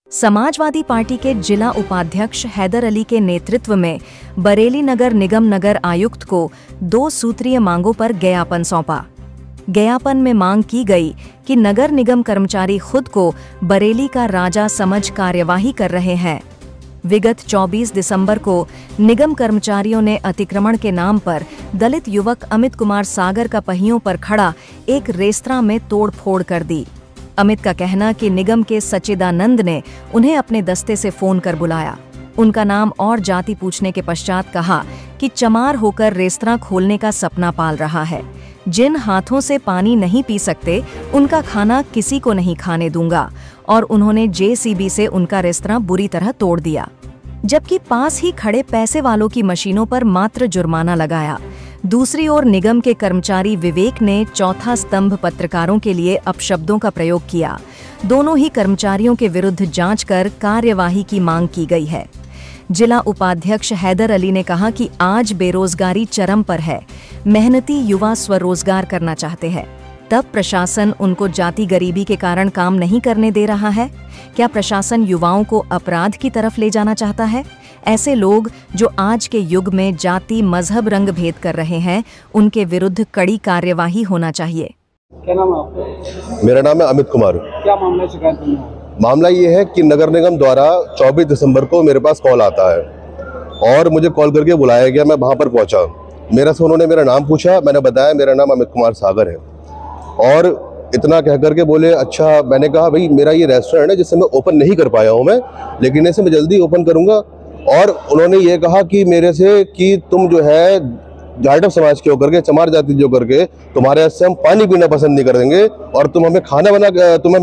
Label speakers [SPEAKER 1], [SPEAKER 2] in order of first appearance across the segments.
[SPEAKER 1] Samajwadi party के जिला उपाध्यक्ष हैदर अली के नेतृत्व में बरेली नगर निगम नगर आयुक्त को 2 सूत्रीय मांगों पर ज्ञापन सौंपा। ज्ञापन में मांग की गई कि नगर निगम कर्मचारी खुद को बरेली का राजा समझ कार्यवाही कर रहे हैं। विगत 24 दिसंबर को निगम कर्मचारियों ने अतिक्रमण के नाम पर दलित युवक अमित कुमार सागर का पहियों पर खड़ा एक रेस्तरां में तोड़फोड़ कर दी। अमित का कहना कि निगम के सच्चिदानंद ने उन्हें अपने दस्ते से फोन कर बुलाया, उनका नाम और जाति पूछने के पश्चात कहा कि चमार होकर रेस्तरां खोलने का सपना पाल रहा है। जिन हाथों से पानी नहीं पी सकते उनका खाना किसी को नहीं खाने दूंगा, और उन्होंने जेसीबी से उनका रेस्तरां बुरी तरह तोड़ दिया, जबकि पास ही खड़े पैसे वालों की मशीनों पर मात्र जुर्माना लगाया। दूसरी ओर निगम के कर्मचारी विवेक ने चौथा स्तंभ पत्रकारों के लिए अपशब्दों का प्रयोग किया। दोनों ही कर्मचारियों के विरुद्ध जांच कर कार्यवाही की मांग की गई है। जिला उपाध्यक्ष हैदर अली ने कहा कि आज बेरोजगारी चरम पर है, मेहनती युवा स्वरोजगार करना चाहते हैं, तब प्रशासन उनको जाति गरीबी के कारण काम नहीं करने दे रहा है। क्या प्रशासन युवाओं को अपराध की तरफ ले जाना चाहता है? ऐसे लोग जो आज के युग में जाति मजहब रंग भेद कर रहे हैं, उनके विरुद्ध कड़ी कार्यवाही होना चाहिए।
[SPEAKER 2] क्या नाम है आपका?
[SPEAKER 3] मेरा नाम है अमित कुमार।
[SPEAKER 2] क्या मामला शिकायत करना है?
[SPEAKER 3] मामला ये है कि नगर निगम द्वारा 24 दिसंबर को मेरे पास कॉल आता है और मुझे कॉल करके बुलाया गया। मैं वहाँ पर पहुँचा, मेरा से उन्होंने मेरा नाम पूछा, मैंने बताया मेरा नाम अमित कुमार सागर है, और इतना कह करके बोले अच्छा। मैंने कहा भाई मेरा ये रेस्टोरेंट है जिससे मैं ओपन नहीं कर पाया हूँ मैं, लेकिन इसे मैं जल्दी ओपन करूँगा। और उन्होंने ये कहा कि मेरे से कि तुम जो है जाटव समाज के होकर के, चमार जाति जो करके, तुम्हारे से हम पानी पीना पसंद नहीं करेंगे और तुम हमें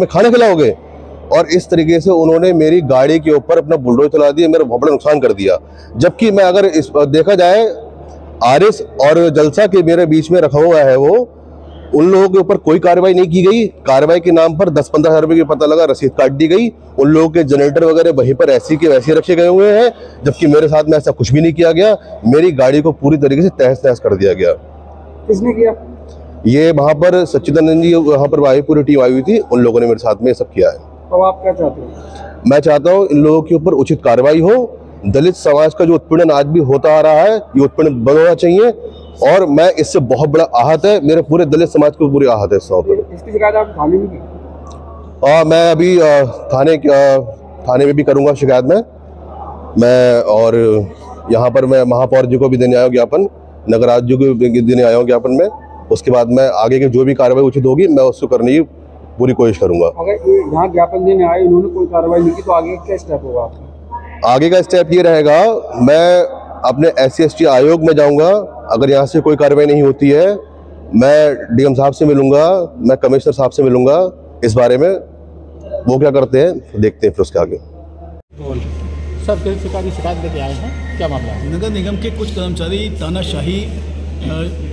[SPEAKER 3] खाना खिलाओगे। और इस तरीके से उन्होंने मेरी गाड़ी के ऊपर अपना बुलडोजर चला दिया, मेरा बहुत बड़ा नुकसान कर दिया। जबकि मैं अगर इस देखा जाए आरिस और जलसा के मेरे बीच में रखा हुआ है वो, उन लोगों के ऊपर कोई कार्रवाई नहीं की गई। कार्रवाई के नाम पर 10-15 हज़ार रुपये की पता लगा रसीद काट दी गई। उन लोगों के जनरेटर वगैरह वहीं पर ऐसे के वैसे रखे गए हुए हैं, जबकि मेरे साथ में ऐसा कुछ भी नहीं किया गया। मेरी गाड़ी को पूरी तरीके से तहस नहस कर दिया गया।
[SPEAKER 2] किसने किया? ये
[SPEAKER 3] वहाँ पर सच्चिदानंद जी, वहाँ पर पूरी टीम आई हुई थी, उन लोगों ने मेरे साथ में सब किया है।
[SPEAKER 2] तो आप क्या चाहते हैं?
[SPEAKER 3] मैं चाहता हूँ इन लोगों के ऊपर उचित कार्रवाई हो। दलित समाज का जो उत्पीड़न आज भी होता आ रहा है, ये उत्पीड़न बंद होना चाहिए। और मैं इससे बहुत बड़ा आहत है, मेरे पूरे दलित समाज को पूरी आहत है
[SPEAKER 2] इसकी शिकायत आप थाने में की?
[SPEAKER 3] मैं अभी थाने में भी करूंगा शिकायत मैं और यहाँ पर मैं महापौर जी को भी देने आया हूँ ज्ञापन, नगर आयुक्त जी को भी देने आया हूँ ज्ञापन में। उसके बाद मैं आगे की जो भी कार्रवाई उचित होगी मैं उसको करने की पूरी कोशिश करूंगा।
[SPEAKER 2] अगर यहाँ ज्ञापन देने आए, इन्होंने कोई कार्रवाई नहीं की, तो आगे क्या स्टेप होगा आपका?
[SPEAKER 3] आगे का स्टेप ये रहेगा, मैं अपने SC/ST आयोग में जाऊंगा। अगर यहाँ से कोई कार्रवाई नहीं होती है, मैं डीएम साहब से मिलूंगा, मैं कमिश्नर साहब से मिलूंगा इस बारे में। वो क्या करते हैं देखते हैं फिर उसके आगे।
[SPEAKER 4] सर शिकायत लेके आए हैं, क्या मामला है?
[SPEAKER 5] नगर निगम के कुछ कर्मचारी तानाशाही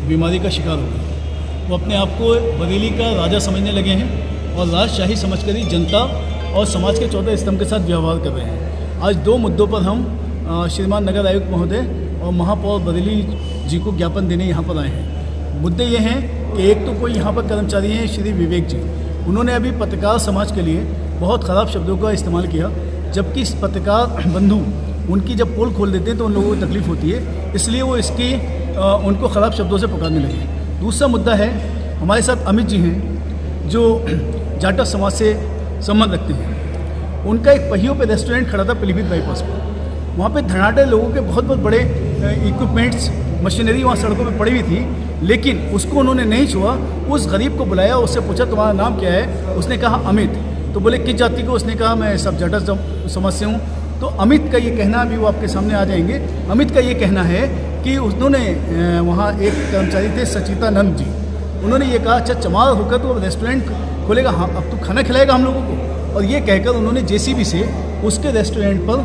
[SPEAKER 5] बीमारी का शिकार हो गए। वो अपने आप को बरेली का राजा समझने लगे हैं और राजशाही समझकर ही जनता और समाज के चौथे स्तंभ के साथ व्यवहार कर रहे हैं। आज 2 मुद्दों पर हम श्रीमान नगर आयुक्त महोदय और महापौर बरेली जी को ज्ञापन देने यहाँ पर आए हैं। मुद्दे ये हैं कि एक तो कोई यहाँ पर कर्मचारी हैं श्री विवेक जी, उन्होंने अभी पत्रकार समाज के लिए बहुत ख़राब शब्दों का इस्तेमाल किया, जबकि इस पत्रकार बंधु उनकी जब पोल खोल देते हैं तो उन लोगों को तकलीफ होती है, इसलिए वो उनको ख़राब शब्दों से पुकारने लगे। दूसरा मुद्दा है, हमारे साथ अमित जी हैं जो जाटव समाज से संबंध रखते हैं। उनका एक पहियों पे रेस्टोरेंट खड़ा था पीलीभीत बाईपास पर। वहाँ पे धनाढ़ लोगों के बहुत बड़े इक्विपमेंट्स, मशीनरी वहाँ सड़कों पे पड़ी हुई थी, लेकिन उसको उन्होंने नहीं छुआ। उस गरीब को बुलाया, उससे पूछा तुम्हारा नाम क्या है? उसने कहा अमित। तो बोले किस जाति को? उसने कहा मैं सब जाटव समाज से हूँ। तो अमित का ये कहना, अभी वो आपके सामने आ जाएंगे, अमित का ये कहना है कि उन्होंने वहाँ एक कर्मचारी थे सच्चिदानंद जी, उन्होंने ये कहा अच्छा चमार होकर तो अब रेस्टोरेंट खोलेगा, हाँ अब तो खाना खिलाएगा हम लोगों को। और ये कहकर उन्होंने जेसीबी से उसके रेस्टोरेंट पर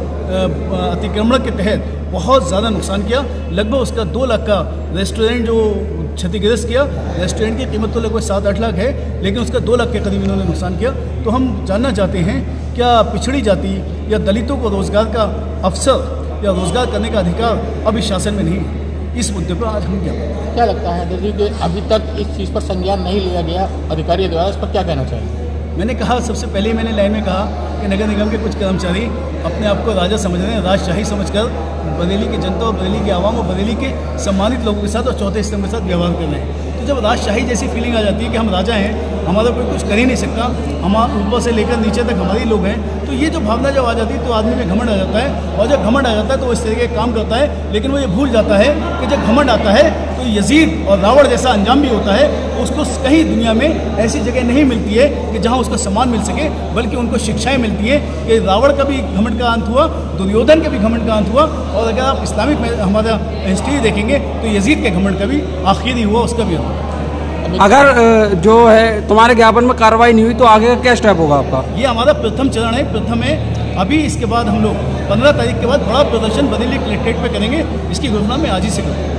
[SPEAKER 5] अतिक्रमण के तहत बहुत ज़्यादा नुकसान किया। लगभग उसका 2 लाख का रेस्टोरेंट जो क्षतिग्रस्त किया। रेस्टोरेंट की कीमत तो लगभग 7-8 लाख है, लेकिन उसका 2 लाख के करीब इन्होंने नुकसान किया। तो हम जानना चाहते हैं, क्या पिछड़ी जाति या दलितों को रोज़गार का अवसर या रोज़गार करने का अधिकार अब इस शासन में नहीं है? इस मुद्दे पर आज हम
[SPEAKER 4] क्या लगता है कि अभी तक इस चीज़ पर संज्ञान नहीं लिया गया अधिकारियों द्वारा, इस पर क्या कहना चाहिए?
[SPEAKER 5] मैंने कहा, सबसे पहले मैंने लाइन में कहा कि नगर निगम के कुछ कर्मचारी अपने आप को राजा समझ रहे हैं, राजशाही समझकर बरेली की जनता और बरेली के आवाम और बरेली के सम्मानित लोगों के साथ और चौथे स्तंभ के साथ व्यवहार कर रहे हैं। तो जब राजशाही जैसी फीलिंग आ जाती है कि हम राजा हैं, हमारा कोई कुछ कर ही नहीं सकता, हम ऊपर से लेकर नीचे तक हमारे लोग हैं, तो ये जो भावना जब आ जाती है तो आदमी में घमंड आ जाता है, और जब घमंड आ जाता है तो वो इस तरीके का काम करता है। लेकिन वो ये भूल जाता है कि जब घमंड आता है तो यजीद और रावण जैसा अंजाम भी होता है। उसको कहीं दुनिया में ऐसी जगह नहीं मिलती है कि जहाँ उसका सम्मान मिल सके, बल्कि उनको शिक्षाएं मिलती हैं कि रावण का भी घमंड का अंत हुआ, दुर्योधन के भी घमंड का अंत हुआ, और अगर आप इस्लामिक में हमारा हिस्ट्री देखेंगे तो यजीद के घमंड का भी आखिरी हुआ, उसका भी हुआ।
[SPEAKER 2] अगर जो है तुम्हारे ज्ञापन में कार्रवाई नहीं हुई तो आगे का क्या स्टेप होगा आपका?
[SPEAKER 5] ये हमारा प्रथम चरण है, प्रथम है। अभी इसके बाद हम लोग 15 तारीख के बाद बड़ा प्रदर्शन बरेली कलेक्ट्रेट पे करेंगे। इसकी घोषणा मैं आज ही से करूँगा।